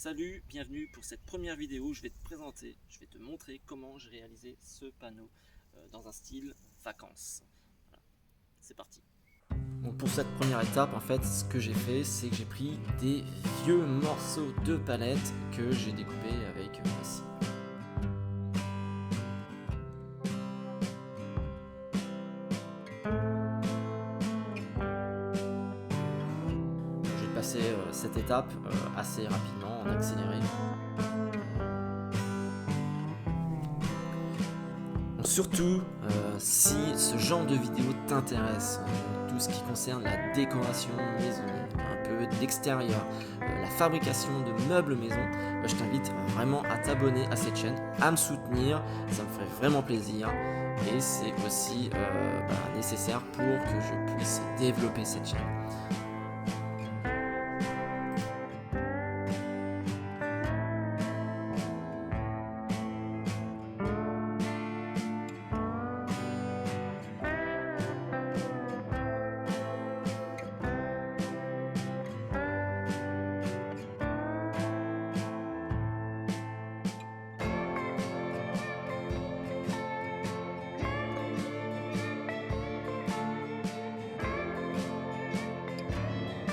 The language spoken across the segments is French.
Salut, bienvenue pour cette première vidéo où je vais te présenter, je vais te montrer comment j'ai réalisé ce panneau dans un style vacances. Voilà, c'est parti. Donc pour cette première étape, en fait, ce que j'ai fait, c'est que j'ai pris des vieux morceaux de palette que j'ai découpés avec la scie. Je vais passer cette étape assez rapidement en accéléré. Donc surtout, si ce genre de vidéo t'intéresse, tout ce qui concerne la décoration maison, un peu de l'extérieur, la fabrication de meubles maison, je t'invite vraiment à t'abonner à cette chaîne, à me soutenir, ça me ferait vraiment plaisir. Et c'est aussi nécessaire pour que je puisse développer cette chaîne.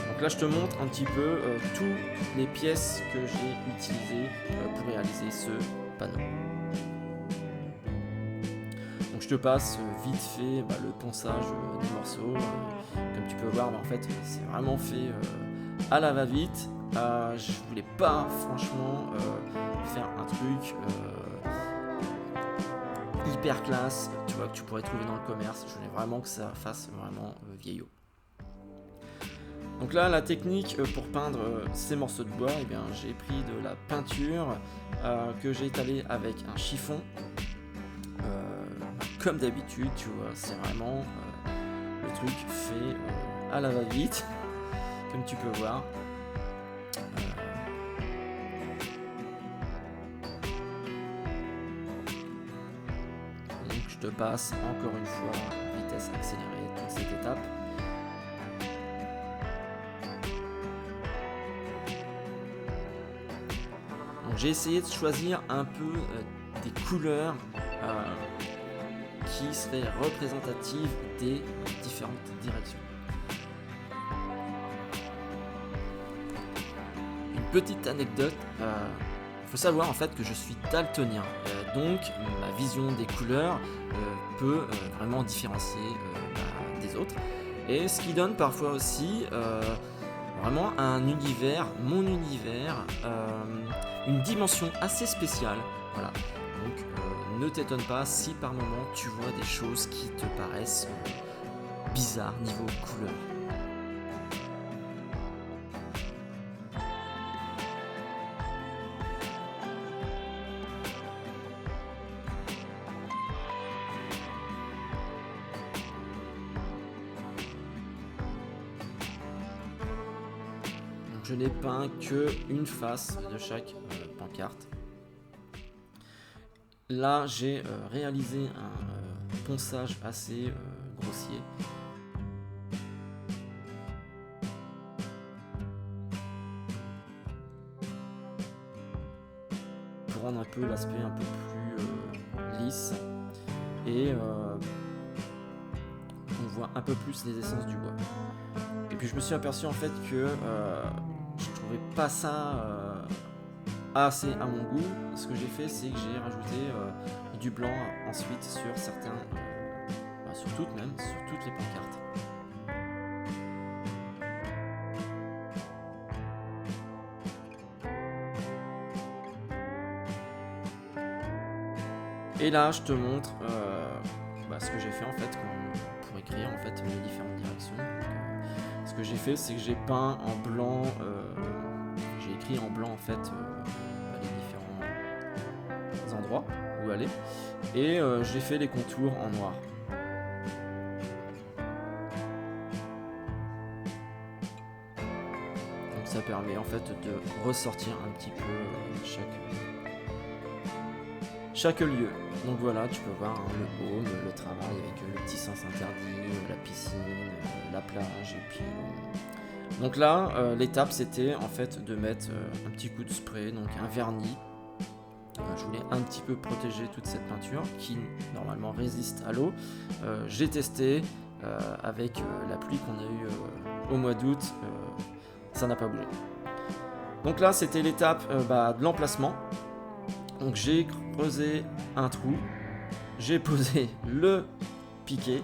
Donc là je te montre un petit peu toutes les pièces que j'ai utilisées pour réaliser ce panneau. Donc je te passe vite fait le ponçage des morceaux. Comme tu peux voir, en fait c'est vraiment fait à la va-vite. Je voulais pas franchement faire un truc hyper classe, tu vois, que tu pourrais trouver dans le commerce. Je voulais vraiment que ça fasse vraiment vieillot. Donc là, la technique pour peindre ces morceaux de bois, j'ai pris de la peinture que j'ai étalée avec un chiffon. Comme d'habitude, tu vois, c'est vraiment le truc fait à la va-vite, comme tu peux voir. Donc je te passe encore une fois en vitesse accélérée toute cette étape. J'ai essayé de choisir un peu des couleurs qui seraient représentatives des différentes directions. Une petite anecdote, il faut savoir en fait que je suis daltonien, donc ma vision des couleurs peut vraiment différencier des autres, et ce qui donne parfois aussi vraiment un univers, mon univers, une dimension assez spéciale. Voilà. Donc ne t'étonne pas si par moment tu vois des choses qui te paraissent bizarres niveau couleur. Je n'ai peint qu'une face de chaque pancarte. Là, j'ai réalisé un ponçage assez grossier. Pour rendre un peu l'aspect un peu plus lisse. Et on voit un peu plus les essences du bois. Et puis je me suis aperçu en fait que je trouvais pas ça assez à mon goût. Ce que j'ai fait, c'est que j'ai rajouté du blanc ensuite sur certains, sur toutes les pancartes. Et là, je te montre ce que j'ai fait en fait pour écrire en fait les différentes directions. Ce que j'ai fait, c'est que j'ai peint en blanc, j'ai écrit en blanc en fait les différents endroits où aller, et j'ai fait les contours en noir. Donc ça permet en fait de ressortir un petit peu chaque lieu. Donc voilà, tu peux voir le home, le travail avec le petit sens interdit, la piscine, la plage, et puis Donc là, l'étape c'était en fait de mettre un petit coup de spray, donc un vernis. Je voulais un petit peu protéger toute cette peinture qui normalement résiste à l'eau. J'ai testé avec la pluie qu'on a eue au mois d'août, ça n'a pas bougé. Donc là c'était l'étape de l'emplacement. Donc j'ai creusé un trou, j'ai posé le piquet,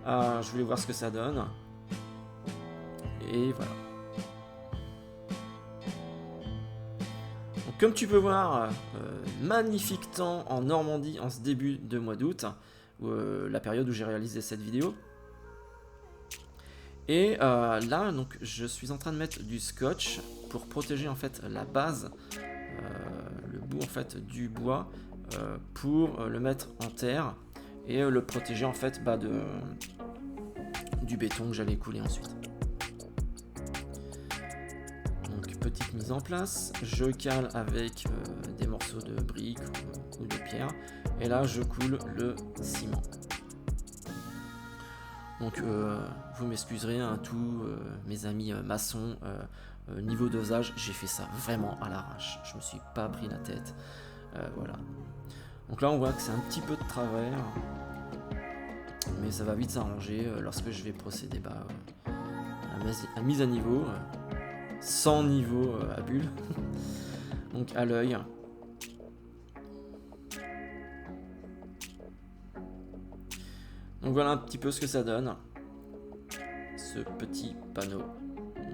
je voulais voir ce que ça donne. Et voilà. Donc, comme tu peux voir, magnifique temps en Normandie en ce début de mois d'août, la période où j'ai réalisé cette vidéo. Et là, donc, je suis en train de mettre du scotch pour protéger en fait la base, le bout en fait du bois, pour le mettre en terre et le protéger en fait du béton que j'allais couler ensuite. Petite mise en place, je cale avec des morceaux de briques ou de pierre, et là je coule le ciment. Donc vous m'excuserez, tous mes amis maçons, niveau dosage, j'ai fait ça vraiment à l'arrache, je me suis pas pris la tête, voilà. Donc là on voit que c'est un petit peu de travers, mais ça va vite s'arranger lorsque je vais procéder à la mise à niveau. Sans niveau à bulle, donc à l'œil. Donc voilà un petit peu ce que ça donne, ce petit panneau.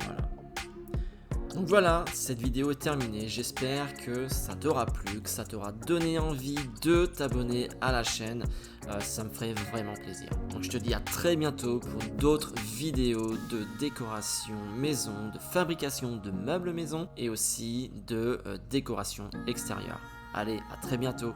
Voilà. Donc voilà, cette vidéo est terminée. J'espère que ça t'aura plu, que ça t'aura donné envie de t'abonner à la chaîne. Ça me ferait vraiment plaisir. Donc je te dis à très bientôt pour d'autres vidéos de décoration maison, de fabrication de meubles maison et aussi de décoration extérieure. Allez, à très bientôt.